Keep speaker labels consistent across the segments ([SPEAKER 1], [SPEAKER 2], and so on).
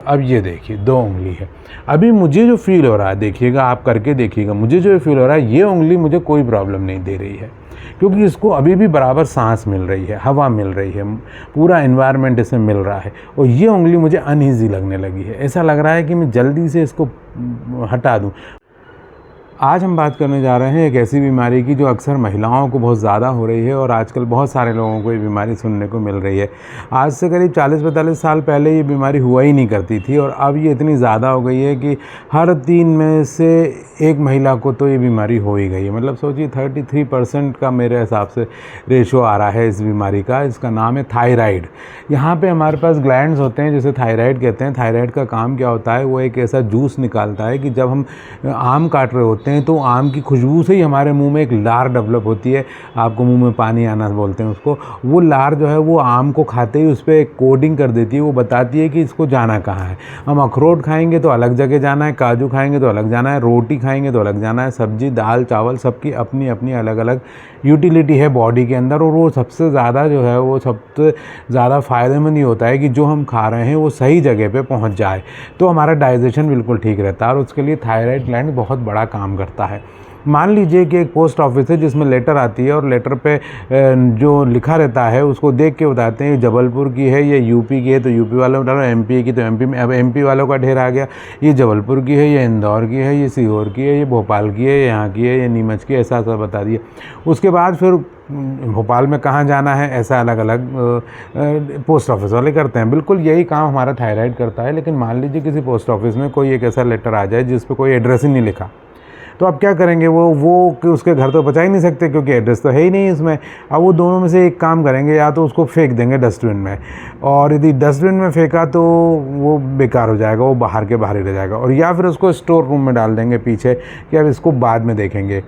[SPEAKER 1] अब ये देखिए 2 उंगली है। अभी मुझे जो फील हो रहा है, देखिएगा आप करके देखिएगा, मुझे जो फील हो रहा है ये उंगली मुझे कोई प्रॉब्लम नहीं दे रही है, क्योंकि इसको अभी भी बराबर सांस मिल रही है, हवा मिल रही है, पूरा एनवायरनमेंट इसे मिल रहा है। और ये उंगली मुझे अनईजी लगने लगी है, ऐसा लग रहा है कि मैं जल्दी से इसको हटा दूँ। आज हम बात करने जा रहे हैं एक ऐसी बीमारी की जो अक्सर महिलाओं को बहुत ज़्यादा हो रही है और आजकल बहुत सारे लोगों को ये बीमारी सुनने को मिल रही है। आज से करीब 40-45 साल पहले ये बीमारी हुआ ही नहीं करती थी और अब ये इतनी ज़्यादा हो गई है कि हर 3 में से 1 महिला को तो ये बीमारी हो ही गई है। मतलब सोचिए 33% का मेरे हिसाब से रेशो आ रहा है इस बीमारी का। इसका नाम है थायराइड। यहाँ पे हमारे पास ग्लैंड्स होते हैं जिसे थायराइड कहते हैं। थायराइड का काम क्या होता है, वो एक ऐसा जूस निकालता है कि जब हम आम काट रहे होते हैं तो आम की खुशबू से ही हमारे मुंह में एक लार डेवलप होती है, आपको मुंह में पानी आना बोलते हैं उसको। वो लार जो है वो आम को खाते ही उस पर एक कोडिंग कर देती है, वो बताती है कि इसको जाना कहाँ है। हम अखरोट खाएंगे तो अलग जगह जाना है, काजू खाएंगे तो अलग जाना है, रोटी खाएंगे तो अलग जाना है, सब्जी दाल चावल सबकी अपनी अपनी अलग अलग यूटिलिटी है बॉडी के अंदर। और वो सबसे ज़्यादा जो है वो सबसे ज़्यादा फ़ायदेमंद ये होता है कि जो हम खा रहे हैं वो सही जगह पे पहुंच जाए, तो हमारा डाइजेशन बिल्कुल ठीक रहता है और उसके लिए थायराइड ग्लैंड बहुत बड़ा काम करता है। मान लीजिए कि एक पोस्ट ऑफिस है जिसमें लेटर आती है और लेटर पे जो लिखा रहता है उसको देख के बताते हैं ये जबलपुर की है, ये यूपी की है तो यूपी वालों में डालो, एमपी की तो एमपी में। अब एमपी वालों का ढेर आ गया, ये जबलपुर की है, ये इंदौर की है, ये सीहोर की है, ये भोपाल की है, ये यहाँ की है, ये नीमच की है, ऐसा ऐसा बता दिया। उसके बाद फिर भोपाल में कहाँ जाना है ऐसा अलग अलग पोस्ट ऑफिस वाले करते हैं। बिल्कुल यही काम हमारा थायराइड करता है। लेकिन मान लीजिए किसी पोस्ट ऑफिस में कोई एक ऐसा लेटर आ जाए जिस पर कोई एड्रेस ही नहीं लिखा, तो अब क्या करेंगे वो कि उसके घर तो पहुंचा ही नहीं सकते क्योंकि एड्रेस तो है ही नहीं इसमें। अब वो दोनों में से एक काम करेंगे, या तो उसको फेंक देंगे डस्टबिन में, और यदि डस्टबिन में फेंका तो वो बेकार हो जाएगा, वो बाहर के बाहर ही रह जाएगा, और या फिर उसको स्टोर रूम में डाल देंगे पीछे कि अब इसको बाद में देखेंगे।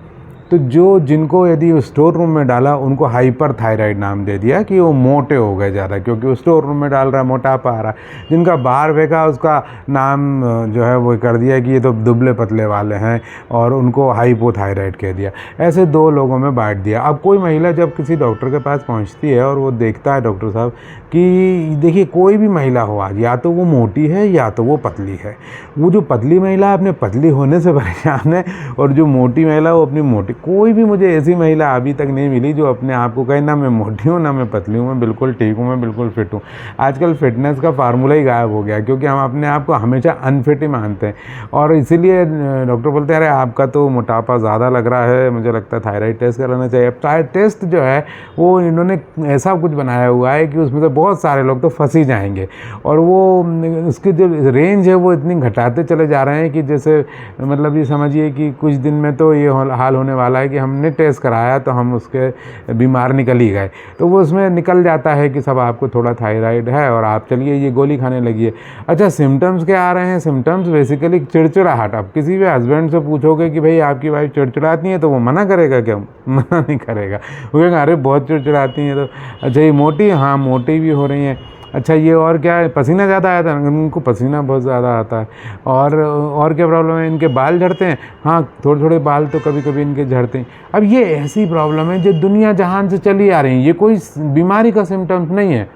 [SPEAKER 1] तो जिनको यदि स्टोर रूम में डाला उनको हाइपर थायराइड नाम दे दिया कि वो मोटे हो गए ज़्यादा, क्योंकि वो स्टोर रूम में डाल रहा है, मोटापा आ रहा है। जिनका बाहर फेंका उसका नाम जो है वो कर दिया कि ये तो दुबले पतले वाले हैं और उनको हाइपोथायराइड कह दिया। ऐसे 2 लोगों में बांट दिया। अब कोई महिला जब किसी डॉक्टर के पास पहुंचती है और वो देखता है डॉक्टर साहब कि देखिए कोई भी महिला हो आज, या तो वो मोटी है या तो वो पतली है। वो जो पतली महिला अपने पतली होने से परेशान है और जो मोटी महिला वो अपनी मोटी। कोई भी मुझे ऐसी महिला अभी तक नहीं मिली जो अपने आप को कहे ना मैं मोटी हूँ ना मैं पतली हूँ, मैं बिल्कुल ठीक हूँ, मैं बिल्कुल फिट हूँ। आजकल फिटनेस का फार्मूला ही गायब हो गया, क्योंकि हम अपने आप को हमेशा अनफिट ही मानते हैं। और इसीलिए डॉक्टर बोलते हैं अरे आपका तो मोटापा ज़्यादा लग रहा है, मुझे लगता है थायराइड टेस्ट कराना चाहिए। अब थायराइड टेस्ट जो है वो इन्होंने ऐसा कुछ बनाया हुआ है कि उसमें से बहुत सारे लोग तो फंस ही जाएंगे, और वो उसकी जो रेंज है वो इतनी घटाते चले जा रहे हैं कि जैसे मतलब ये समझिए कि कुछ दिन में तो ये हाल होने वाला है कि हमने टेस्ट कराया तो हम उसके बीमार निकल ही गए। तो वो उसमें निकल जाता है कि सब आपको थोड़ा थायराइड है और आप चलिए ये गोली खाने लगिए। अच्छा, सिम्टम्स क्या आ रहे हैं? सिम्टम्स बेसिकली चिड़चिड़ाहट। अब किसी भी हस्बैंड से पूछोगे कि भाई आपकी वाइफ चिड़चिड़ाती है तो वो मना करेगा क्या? मना नहीं करेगा, वो कहेगा अरे बहुत चिड़चिड़ाती हैं। तो अच्छा ये मोटी, हाँ मोटी भी हो रही हैं। अच्छा ये और क्या है? पसीना ज़्यादा आता है, उनको पसीना बहुत ज़्यादा आता है। और क्या प्रॉब्लम है? इनके बाल झड़ते हैं, हाँ थोड़े थोड़े बाल तो कभी कभी इनके झड़ते हैं। अब ये ऐसी प्रॉब्लम है जो दुनिया जहान से चली आ रही है, ये कोई बीमारी का सिम्टम्स नहीं है।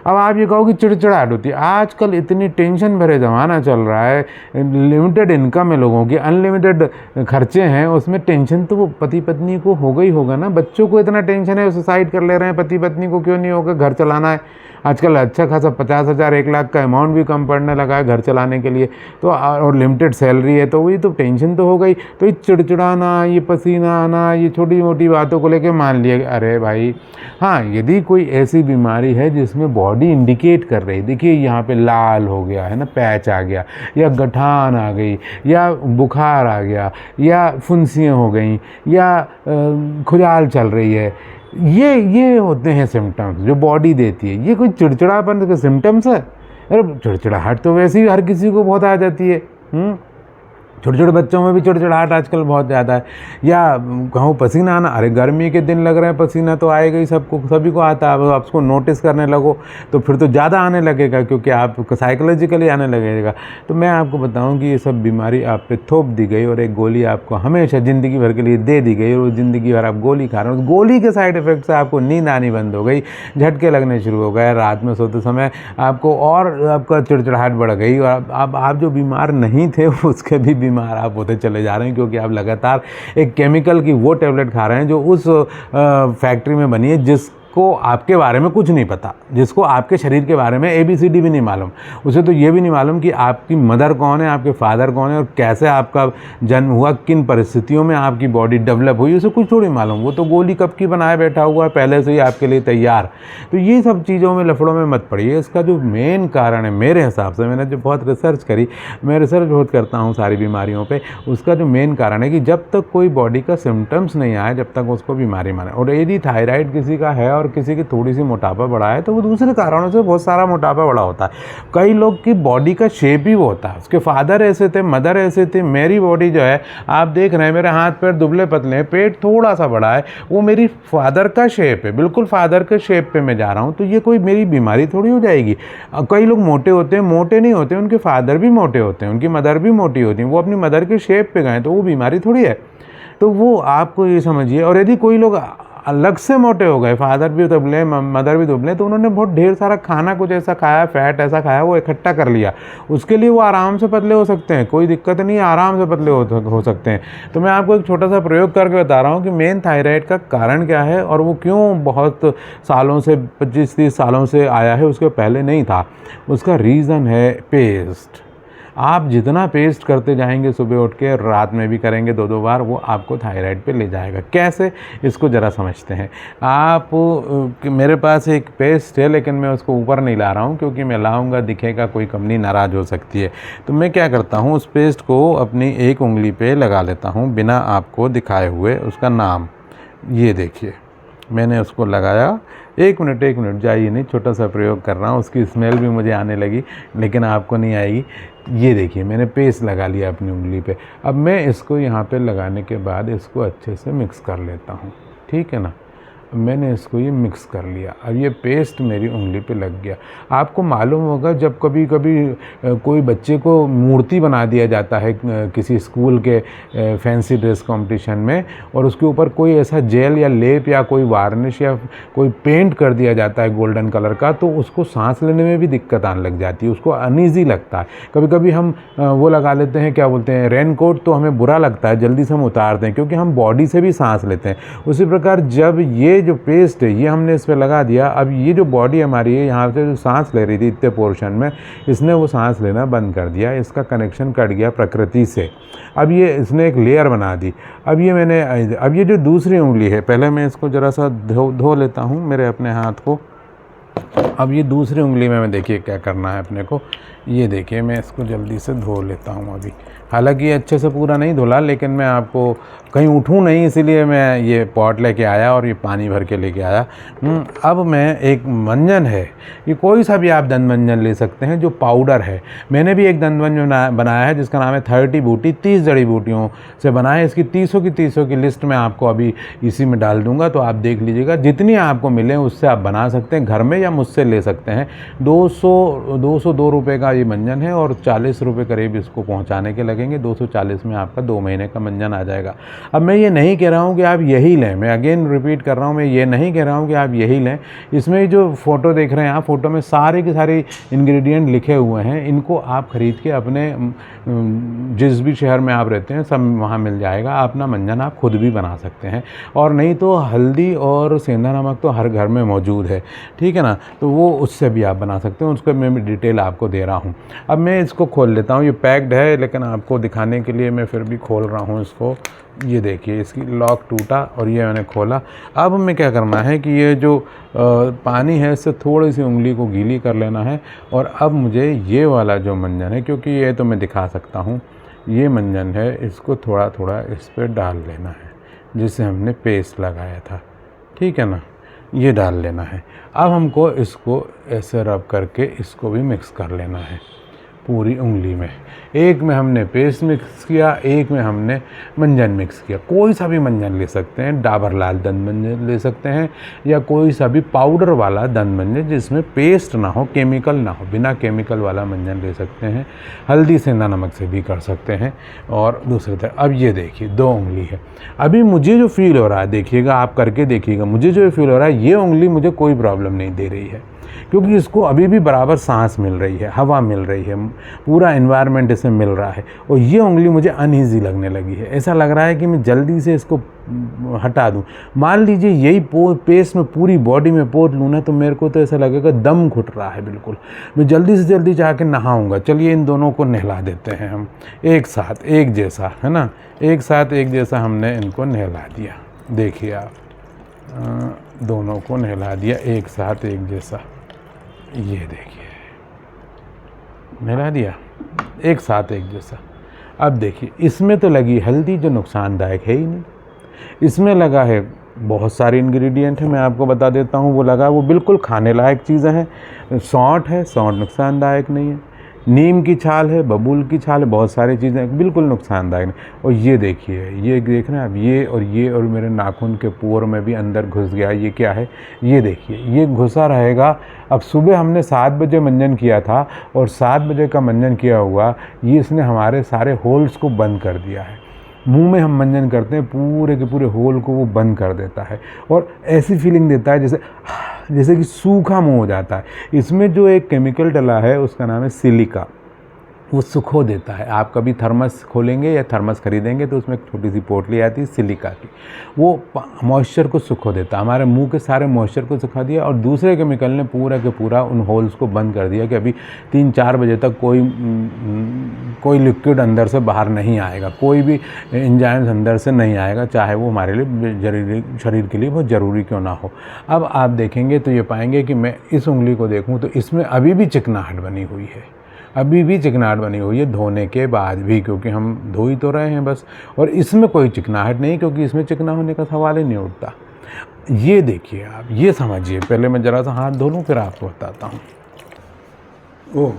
[SPEAKER 1] अब आप ये कहो कि चिड़चिड़ाहट होती है। आजकल इतनी टेंशन भरे ज़माना चल रहा है, लिमिटेड इनकम है लोगों की, अनलिमिटेड खर्चे हैं, उसमें टेंशन तो वो पति पत्नी को होगा ही होगा ना। बच्चों को इतना टेंशन है, सुसाइड कर ले रहे हैं, पति पत्नी को क्यों नहीं होगा? घर चलाना है आजकल, अच्छा खासा 50,000 1 लाख का अमाउंट भी कम पड़ने लगा है घर चलाने के लिए, तो और लिमिटेड सैलरी है, तो वही तो टेंशन तो हो गई। तो ये चिड़चिड़ाना, ये पसीना आना, ये छोटी मोटी बातों को लेके मान लिया अरे भाई। हाँ, यदि कोई ऐसी बीमारी है जिसमें बॉडी इंडिकेट कर रही, देखिए यहाँ पे लाल हो गया है ना, पैच आ गया, या गठान आ गई, या बुखार आ गया, या फुंसियाँ हो गई, या खुजाल चल रही है, ये होते हैं सिम्टम्स जो बॉडी देती है। ये कोई चिड़चिड़ापन के सिम्टम्स है? अरे चिड़चिड़ाहट तो वैसे ही हर किसी को बहुत आ जाती है। छोटे छोटे बच्चों में भी चिड़चिड़ाहट आजकल बहुत ज़्यादा है, या कहूँ पसीना आना, अरे गर्मी के दिन लग रहे हैं पसीना तो आएगा ही, सबको सभी को आता है। अब आप उसको नोटिस करने लगो तो फिर तो ज़्यादा आने लगेगा, क्योंकि आपको साइकोलॉजिकली आने लगेगा। तो मैं आपको बताऊं कि ये सब बीमारी आप पे थोप दी गई और एक गोली आपको हमेशा ज़िंदगी भर के लिए दे दी गई, और ज़िंदगी भर आप गोली खा रहे हो। उस गोली के साइड इफ़ेक्ट से आपको नींद आनी बंद हो गई, झटके लगने शुरू हो गए, रात में सोते समय आपको और आपका चिड़चिड़ाहट बढ़ गई, और आप जो बीमार नहीं थे उसके भी बीमार आप होते चले जा रहे हैं, क्योंकि आप लगातार एक केमिकल की वो टैबलेट खा रहे हैं जो उस फैक्ट्री में बनी है, जिसको आपके बारे में कुछ नहीं पता, जिसको आपके शरीर के बारे में ABCD भी नहीं मालूम। उसे तो ये भी नहीं मालूम कि आपकी मदर कौन है, आपके फादर कौन है, और कैसे आपका जन्म हुआ, किन परिस्थितियों में आपकी बॉडी डेवलप हुई, उसे कुछ थोड़ी मालूम। वो तो गोली कब की बनाए बैठा हुआ है पहले से ही आपके लिए तैयार। तो ये सब चीज़ों में लफड़ों में मत पड़िए। इसका जो मेन कारण है मेरे हिसाब से, मैंने जो बहुत रिसर्च करी, मैं रिसर्च बहुत करता हूँ सारी बीमारियों पर, उसका जो मेन कारण है कि जब तक कोई बॉडी का सिम्टम्स नहीं आए जब तक उसको बीमारी माने। और यदि थायराइड किसी का है और किसी की थोड़ी सी मोटापा बढ़ा है तो वो दूसरे कारणों से बहुत सारा मोटापा बढ़ा होता है। कई लोग की बॉडी का शेप ही वो होता है, उसके फादर ऐसे थे, मदर ऐसे थे। मेरी बॉडी जो है आप देख रहे हैं, मेरे हाथ पैर दुबले पतले हैं, पेट थोड़ा सा बड़ा है, वो मेरी फादर का शेप है, बिल्कुल फादर के शेप पे मैं जा रहा हूँ। तो ये कोई मेरी बीमारी थोड़ी हो जाएगी। कई लोग मोटे होते हैं, मोटे नहीं होते, उनके फादर भी मोटे होते हैं, उनकी मदर भी मोटी होती है, वो अपनी मदर के शेप पे गए तो वो बीमारी थोड़ी है। तो वो आपको ये समझिए। और यदि कोई लोग अलग से मोटे हो गए, फादर भी दुबले मदर भी दुबले, तो उन्होंने बहुत ढेर सारा खाना कुछ ऐसा खाया, फैट ऐसा खाया, वो इकट्ठा कर लिया, उसके लिए वो आराम से पतले हो सकते हैं, कोई दिक्कत नहीं है, आराम से पतले हो सकते हैं। तो मैं आपको एक छोटा सा प्रयोग करके बता रहा हूँ कि मेन थायराइड का कारण क्या है और वो क्यों बहुत सालों से 25-30 सालों से आया है, उसके पहले नहीं था। उसका रीज़न है पेस्ट। आप जितना पेस्ट करते जाएंगे सुबह उठ के, रात में भी करेंगे 2-2 बार, वो आपको थायराइड पे ले जाएगा। कैसे, इसको ज़रा समझते हैं। आप मेरे पास एक पेस्ट है, लेकिन मैं उसको ऊपर नहीं ला रहा हूँ, क्योंकि मैं लाऊंगा दिखेगा कोई कंपनी नाराज़ हो सकती है। तो मैं क्या करता हूँ, उस पेस्ट को अपनी एक उंगली पे लगा लेता हूँ बिना आपको दिखाए हुए। उसका नाम ये देखिए, मैंने उसको लगाया। एक मिनट जाइए नहीं, छोटा सा प्रयोग कर रहा हूँ। उसकी स्मेल भी मुझे आने लगी, लेकिन आपको नहीं आएगी। ये देखिए, मैंने पेस्ट लगा लिया अपनी उंगली पे। अब मैं इसको यहाँ पे लगाने के बाद इसको अच्छे से मिक्स कर लेता हूँ, ठीक है ना। मैंने इसको ये मिक्स कर लिया। अब ये पेस्ट मेरी उंगली पे लग गया। आपको मालूम होगा, जब कभी कभी कोई बच्चे को मूर्ति बना दिया जाता है किसी स्कूल के फैंसी ड्रेस कंपटीशन में, और उसके ऊपर कोई ऐसा जेल या लेप या कोई वार्निश या कोई पेंट कर दिया जाता है गोल्डन कलर का, तो उसको सांस लेने में भी दिक्कत आने लग जाती है, उसको अनईजी लगता है। कभी कभी हम वो लगा लेते हैं, क्या बोलते हैं, रेन कोट, तो हमें बुरा लगता है, जल्दी से हम उतारते हैं, क्योंकि हम बॉडी से भी सांस लेते हैं। उसी प्रकार जब ये जो पेस्ट है ये हमने इस पर लगा दिया, अब ये जो बॉडी हमारी है, यहाँ से जो सांस ले रही थी इतने पोर्शन में, इसने वो सांस लेना बंद कर दिया, इसका कनेक्शन कट गया प्रकृति से। अब ये इसने एक लेयर बना दी। अब ये जो दूसरी उंगली है, पहले मैं इसको ज़रा सा धो लेता हूँ मेरे अपने हाथ को। अब ये दूसरी उंगली में देखिए क्या करना है अपने को। ये देखिए, मैं इसको जल्दी से धो लेता हूँ अभी। हालांकि ये अच्छे से पूरा नहीं धुला, लेकिन मैं आपको कहीं उठूँ नहीं, इसीलिए मैं ये पॉट लेके आया और ये पानी भर के लेके आया। अब मैं एक मंजन है, ये कोई सा भी आप दंत मंजन ले सकते हैं जो पाउडर है। मैंने भी एक दंत मंजन बनाया है जिसका नाम है 30 बूटी, 30 जड़ी बूटियों से बना है। इसकी 300 की लिस्ट मैं आपको अभी इसी में डाल दूंगा, तो आप देख लीजिएगा। जितनी आपको मिले उससे आप बना सकते हैं घर में, या मुझसे ले सकते हैं। 202 रुपये का ये मंजन है, और 40 रुपये करीब इसको पहुँचाने के लगेंगे। 240 में आपका 2 महीने का मंजन आ जाएगा। अब मैं ये नहीं कह रहा हूँ कि आप यही लें, मैं अगेन रिपीट कर रहा हूँ, मैं ये नहीं कह रहा हूँ कि आप यही लें। इसमें जो फ़ोटो देख रहे हैं आप, फ़ोटो में सारे के सारे इंग्रेडिएंट लिखे हुए हैं। इनको आप ख़रीद के अपने जिस भी शहर में आप रहते हैं सब वहाँ मिल जाएगा। अपना मंजन आप खुद भी बना सकते हैं, और नहीं तो हल्दी और सेंधा नमक तो हर घर में मौजूद है, ठीक है ना। तो वो उससे भी आप बना सकते हैं, उसको मैं डिटेल आपको दे रहा हूँ। अब मैं इसको खोल लेता हूँ। ये पैक्ड है, लेकिन आपको दिखाने के लिए मैं फिर भी खोल रहा हूँ इसको। ये देखिए, इसकी लॉक टूटा और ये मैंने खोला। अब हमें क्या करना है कि ये जो पानी है इससे थोड़ी सी उंगली को गीली कर लेना है। और अब मुझे ये वाला जो मंजन है, क्योंकि ये तो मैं दिखा सकता हूँ, ये मंजन है, इसको थोड़ा थोड़ा इस पर डाल लेना है, जिससे हमने पेस्ट लगाया था, ठीक है ना। ये डाल लेना है। अब हमको इसको ऐसे रब करके इसको भी मिक्स कर लेना है। पूरी उंगली में। एक में हमने पेस्ट मिक्स किया, एक में हमने मंजन मिक्स किया। कोई सा भी मंजन ले सकते हैं, डाबर लाल दंत मंजन ले सकते हैं, या कोई सा भी पाउडर वाला दंत मंजन जिसमें पेस्ट ना हो, केमिकल ना हो, बिना केमिकल वाला मंजन ले सकते हैं। हल्दी सेंधा नमक से भी कर सकते हैं। और दूसरी तरफ अब ये देखिए 2 उंगली है। अभी मुझे जो फील हो रहा है, देखिएगा आप करके देखिएगा, मुझे जो फील हो रहा है ये उंगली मुझे कोई प्रॉब्लम नहीं दे रही है, क्योंकि इसको अभी भी बराबर सांस मिल रही है, हवा मिल रही है, पूरा एनवायरनमेंट इसे मिल रहा है। और ये उंगली मुझे अनईजी लगने लगी है, ऐसा लग रहा है कि मैं जल्दी से इसको हटा दूं। मान लीजिए यही पेस्ट में पूरी बॉडी में पोत लूँ ना, तो मेरे को तो ऐसा लगेगा दम घुट रहा है बिल्कुल। मैं जल्दी से जल्दी जाके नहाऊंगा। चलिए इन दोनों को नहला देते हैं हम एक साथ, एक जैसा, है ना, एक साथ एक जैसा हमने इनको नहला दिया। देखिए आप, दोनों को नहला दिया एक साथ एक जैसा। ये देखिए नहला दिया एक साथ एक जैसा। अब देखिए इसमें तो लगी हल्दी जो नुकसानदायक है ही नहीं, इसमें लगा है बहुत सारे इंग्रेडिएंट है, मैं आपको बता देता हूँ। वो लगा, वो बिल्कुल खाने लायक चीज़ें हैं। सौंठ है, सौंठ नुकसानदायक नहीं है। नीम की छाल है, बबूल की छाल है, बहुत सारी चीज़ें बिल्कुल नुकसानदायक नहीं। और ये देखिए, ये देख रहे हैं आप, ये और मेरे नाखून के पोर में भी अंदर घुस गया। ये क्या है, ये देखिए, ये घुसा रहेगा। अब सुबह हमने 7 बजे मंजन किया था, और 7 बजे का मंजन किया हुआ ये इसने हमारे सारे होल्स को बंद कर दिया है। मुंह में हम मंजन करते हैं, पूरे के पूरे होल को वो बंद कर देता है, और ऐसी फीलिंग देता है जैसे कि सूखा मुंह हो जाता है। इसमें जो एक केमिकल डला है उसका नाम है सिलिका, वो सुखो देता है। आप कभी थर्मस खोलेंगे या थर्मस खरीदेंगे तो उसमें एक छोटी सी पोटली आती है सिलिका की, वो मॉइस्चर को सुखो देता है। हमारे मुंह के सारे मॉइस्चर को सुखा दिया, और दूसरे केमिकल ने पूरा के पूरा उन होल्स को बंद कर दिया कि अभी 3-4 बजे तक कोई लिक्विड अंदर से बाहर नहीं आएगा, कोई भी एंजाइम्स अंदर से नहीं आएगा, चाहे वो हमारे लिए शरीर के लिए बहुत ज़रूरी क्यों ना हो। अब आप देखेंगे तो ये पाएंगे कि मैं इस उंगली को देखूँ तो इसमें अभी भी चिकनाहट बनी हुई है, अभी भी चिकनाहट बनी हुई है धोने के बाद भी, क्योंकि हम धो ही तो रहे हैं बस। और इसमें कोई चिकनाहट नहीं, क्योंकि इसमें चिकना होने का सवाल ही नहीं उठता। ये देखिए आप, ये समझिए। पहले मैं ज़रा सा हाथ धो लूँ फिर आपको बताता हूँ। ओह,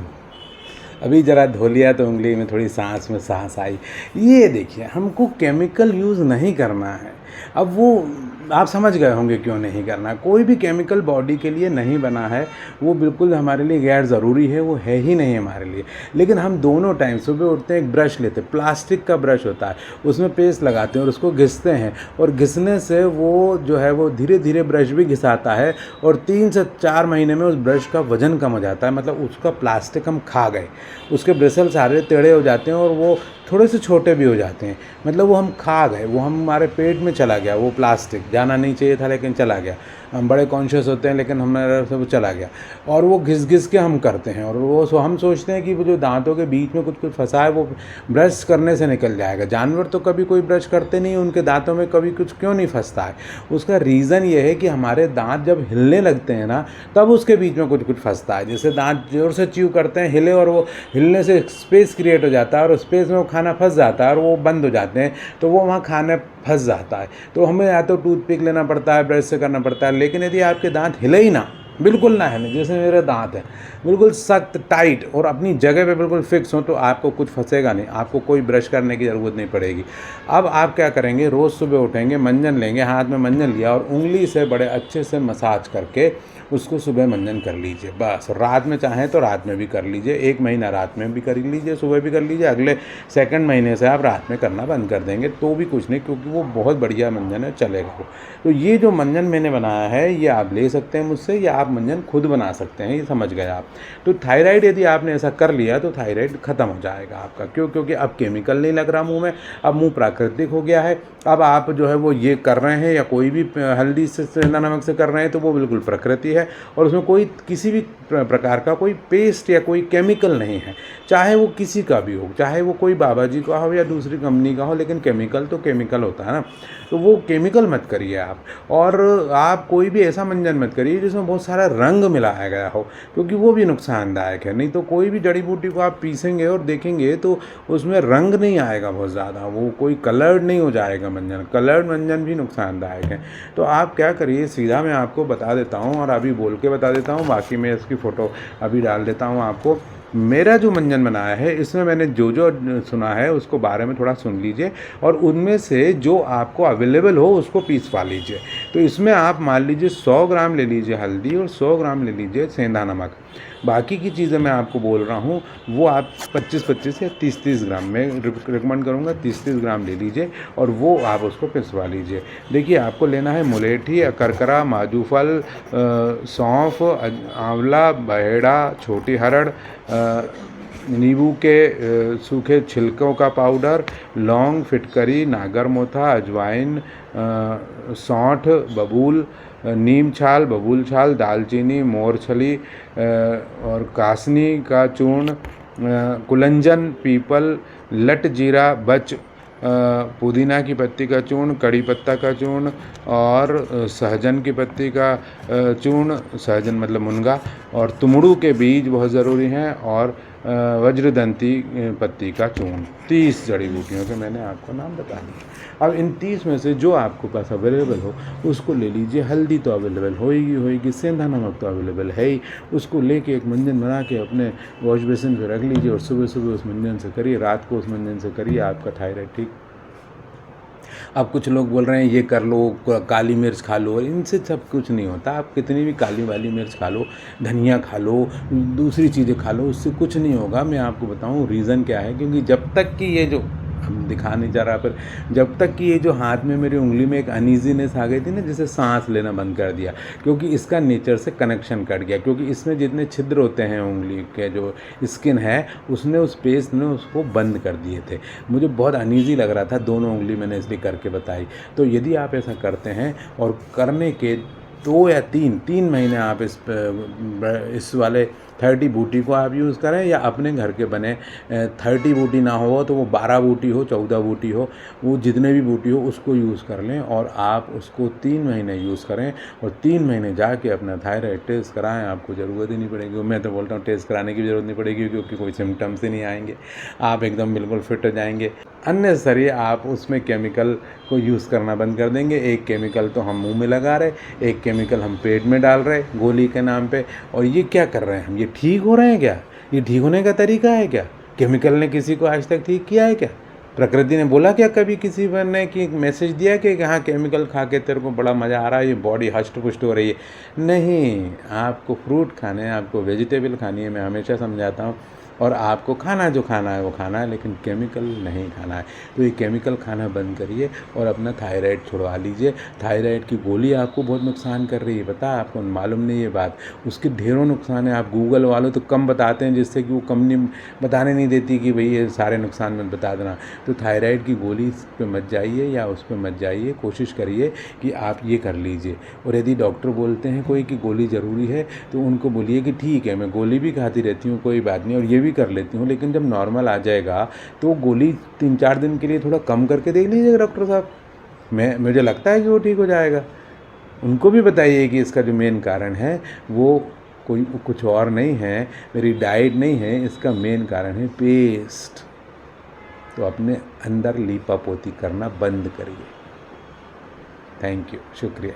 [SPEAKER 1] अभी ज़रा धो लिया तो उंगली में थोड़ी सांस में सांस आई। ये देखिए, हमको केमिकल यूज़ नहीं करना है। अब वो आप समझ गए होंगे क्यों नहीं करना। कोई भी केमिकल बॉडी के लिए नहीं बना है, वो बिल्कुल हमारे लिए गैर ज़रूरी है, वो है ही नहीं हमारे लिए। लेकिन हम दोनों टाइम सुबह उठते हैं, एक ब्रश लेते हैं, प्लास्टिक का ब्रश होता है, उसमें पेस्ट लगाते हैं और उसको घिसते हैं, और घिसने से वो जो है वो धीरे धीरे ब्रश भी घिसाता है, और 3 से 4 महीने में उस ब्रश का वज़न कम हो जाता है। मतलब उसका प्लास्टिक हम खा गए, उसके ब्रिसल सारे टेढ़े हो जाते हैं और वो थोड़े से छोटे भी हो जाते हैं। मतलब वो हम खा गए, वो हमारे पेट में चला गया, वो प्लास्टिक जाना नहीं चाहिए था लेकिन चला गया। हम बड़े कॉन्शियस होते हैं लेकिन हमारे से वो चला गया, और वो घिस घिस के हम करते हैं। और वो हम सोचते हैं कि वो जो दांतों के बीच में कुछ फंसा है वो ब्रश करने से निकल जाएगा। जानवर तो कभी कोई ब्रश करते नहीं, उनके दांतों में कभी कुछ क्यों नहीं फंसता है। उसका रीज़न ये है कि हमारे दांत जब हिलने लगते हैं ना, तब उसके बीच में कुछ फंसता है। जैसे दांत जोर से च्यू करते हैं, हिले, और वो हिलने से स्पेस क्रिएट हो जाता है, और स्पेस में वो खाना फंस जाता है, और वो बंद हो जाते हैं, तो वो वहाँ खाने फंस जाता है। तो हमें या तो टूथपिक लेना पड़ता है, ब्रश से करना पड़ता है। लेकिन यदि आपके दांत हिले ही ना, बिल्कुल ना हिले, जैसे मेरे दांत हैं बिल्कुल सख्त टाइट और अपनी जगह पे बिल्कुल फिक्स हो, तो आपको कुछ फंसेगा नहीं, आपको कोई ब्रश करने की ज़रूरत नहीं पड़ेगी। अब आप क्या करेंगे, रोज़ सुबह उठेंगे, मंजन लेंगे, हाथ में मंजन लिया और उंगली से बड़े अच्छे से मसाज करके उसको सुबह मंजन कर लीजिए। बस रात में चाहें तो रात में भी कर लीजिए, 1 महीना रात में भी कर लीजिए, सुबह भी कर लीजिए। अगले 2nd महीने से आप रात में करना बंद कर देंगे तो भी कुछ नहीं, क्योंकि वो बहुत बढ़िया मंजन है, चलेगा वो। तो ये जो मंजन मैंने बनाया है ये आप ले सकते हैं मुझसे, या आप मंजन खुद बना सकते हैं, ये समझ गए आप। तो थायराइड यदि आपने ऐसा कर लिया तो थायराइड ख़त्म हो जाएगा आपका। क्योंकि अब केमिकल नहीं लग रहा मुँह में, अब मुँह प्राकृतिक हो गया है। अब आप जो है वो ये कर रहे हैं, या कोई भी हल्दी से सेंधा नमक से कर रहे हैं, तो वो बिल्कुल प्रकृति है, और उसमें कोई किसी भी प्रकार का कोई पेस्ट या कोई केमिकल नहीं है, चाहे वो किसी का भी हो, चाहे वो कोई बाबा जी का हो या दूसरी कंपनी का हो। लेकिन केमिकल तो केमिकल होता है ना, तो वो केमिकल मत करिए आप। और आप कोई भी ऐसा मंजन मत करिए जिसमें बहुत सारा रंग मिलाया गया हो, क्योंकि वो भी नुकसानदायक है। नहीं तो कोई भी जड़ी बूटी को आप पीसेंगे और देखेंगे तो उसमें रंग नहीं आएगा बहुत ज़्यादा, वो कोई कलर्ड नहीं हो जाएगा मंजन। कलर्ड मंजन भी नुकसानदायक है। तो आप क्या करिए, सीधा मैं आपको बता देता हूँ और अभी बोल के बता देता हूँ, बाकी मैं इसकी फ़ोटो अभी डाल देता हूँ आपको। मेरा जो मंजन बनाया है इसमें मैंने जो जो सुना है उसको बारे में थोड़ा सुन लीजिए और उनमें से जो आपको अवेलेबल हो उसको पीसवा लीजिए। तो इसमें आप मान लीजिए 100 ग्राम ले लीजिए हल्दी और 100 ग्राम ले लीजिए सेंधा नमक। बाकी की चीज़ें मैं आपको बोल रहा हूँ वो आप 25-25 या 30-30 ग्राम में रिकमेंड करूँगा, 30-30 ग्राम ले लीजिए और वो आप उसको पिसवा लीजिए। देखिए आपको लेना है मुलेठी, करकरा, माजूफल, सौंफ, आंवला, बहेड़ा, छोटी हरड़, नींबू के सूखे छिलकों का पाउडर, लौंग, फिटकरी, नागरमोथा, अजवाइन, सौंठ, बबूल, नीम छाल, बबूल छाल, दालचीनी, मोरछली और कासनी का चूर्ण, कुलंजन, पीपल, लट जीरा, बच, पुदीना की पत्ती का चूर्ण, कड़ी पत्ता का चूर्ण और सहजन की पत्ती का चूर्ण, सहजन मतलब मुनगा, और तुमड़ू के बीज बहुत ज़रूरी हैं, और वज्रदंती पत्ती का चूर्ण। 30 जड़ी बूटियों के मैंने आपको नाम बता दिए। अब इन 30 में से जो आपको पास अवेलेबल हो उसको ले लीजिए। हल्दी तो अवेलेबल होएगी, सेंधा नमक तो अवेलेबल है ही, उसको लेके एक मंजन बना के अपने वॉश बेसिन पे रख लीजिए और सुबह सुबह उस मंजन से करिए, रात को उस मंजन से करिए, आपका थायराइड ठीक। अब कुछ लोग बोल रहे हैं ये कर लो, काली मिर्च खा लो, इनसे सब कुछ नहीं होता। आप कितनी भी काली वाली मिर्च खा लो, धनिया खा लो, दूसरी चीज़ें खा लो, उससे कुछ नहीं होगा। मैं आपको बताऊं रीज़न क्या है, क्योंकि जब तक कि ये जो हम दिखा नहीं जा रहा, पर जब तक कि ये जो हाथ में मेरी उंगली में एक अनईजीनेस आ गई थी ना, जिसे सांस लेना बंद कर दिया, क्योंकि इसका नेचर से कनेक्शन कट गया, क्योंकि इसमें जितने छिद्र होते हैं उंगली के जो स्किन है उसने उस पेस्ट ने उसको बंद कर दिए थे। मुझे बहुत अनईजी लग रहा था, दोनों उंगली मैंने इसलिए करके बताई। तो यदि आप ऐसा करते हैं और करने के 2 या 3 महीने आप इस वाले 30 बूटी को आप यूज़ करें, या अपने घर के बने 30 बूटी ना हो तो वो 12 बूटी हो, 14 बूटी हो, वो जितने भी बूटी हो उसको यूज़ कर लें और आप उसको 3 महीने यूज़ करें और 3 महीने जाके अपना थायराइड टेस्ट कराएं। आपको ज़रूरत ही नहीं पड़ेगी। मैं तो बोलता हूँ टेस्ट कराने की ज़रूरत नहीं पड़ेगी, क्योंकि कोई सिम्टम्स ही नहीं आएंगे, आप एकदम बिल्कुल फिट हो जाएंगे। अननेसेसरी आप उसमें केमिकल को यूज़ करना बंद कर देंगे। एक केमिकल तो हम मुंह में लगा रहे, एक केमिकल हम पेट में डाल रहे गोली के नाम पे, और ये क्या कर रहे हैं हम? ये ठीक हो रहे हैं क्या? ये ठीक होने का तरीका है क्या? केमिकल ने किसी को आज तक ठीक किया है क्या? प्रकृति ने बोला क्या कभी किसी ने कि मैसेज दिया कि हाँ केमिकल खा के तेरे को बड़ा मज़ा आ रहा है, ये बॉडी हष्ट पुष्ट हो रही है? नहीं, आपको फ्रूट खाने हैं, आपको वेजिटेबल खानी है, मैं हमेशा समझाता हूँ। और आपको खाना जो खाना है वो खाना है, लेकिन केमिकल नहीं खाना है। तो ये केमिकल खाना बंद करिए और अपना थायराइड छुड़वा लीजिए। थायराइड की गोली आपको बहुत नुकसान कर रही है, पता है आपको? मालूम नहीं ये बात, उसके ढेरों नुकसान है। आप गूगल वालों तो कम बताते हैं, जिससे कि वो कंपनी बताने नहीं देती कि भाई ये सारे नुकसान मत बता देना। तो थायराइड की गोली पे मत जाइए या उस पर मत जाइए, कोशिश करिए कि आप ये कर लीजिए। और यदि डॉक्टर बोलते हैं कोई कि गोली ज़रूरी है, तो उनको बोलिए कि ठीक है मैं गोली भी खाती रहती हूँ, कोई बात नहीं, और ये भी कर लेती हूँ, लेकिन जब नॉर्मल आ जाएगा तो गोली 3-4 दिन के लिए थोड़ा कम करके देख लीजिएगा डॉक्टर साहब। मुझे लगता है कि वो ठीक हो जाएगा। उनको भी बताइए कि इसका जो मेन कारण है वो कोई कुछ और नहीं है, मेरी डाइट नहीं है, इसका मेन कारण है पेस्ट। तो अपने अंदर लीपापोती करना बंद करिए। थैंक यू, शुक्रिया।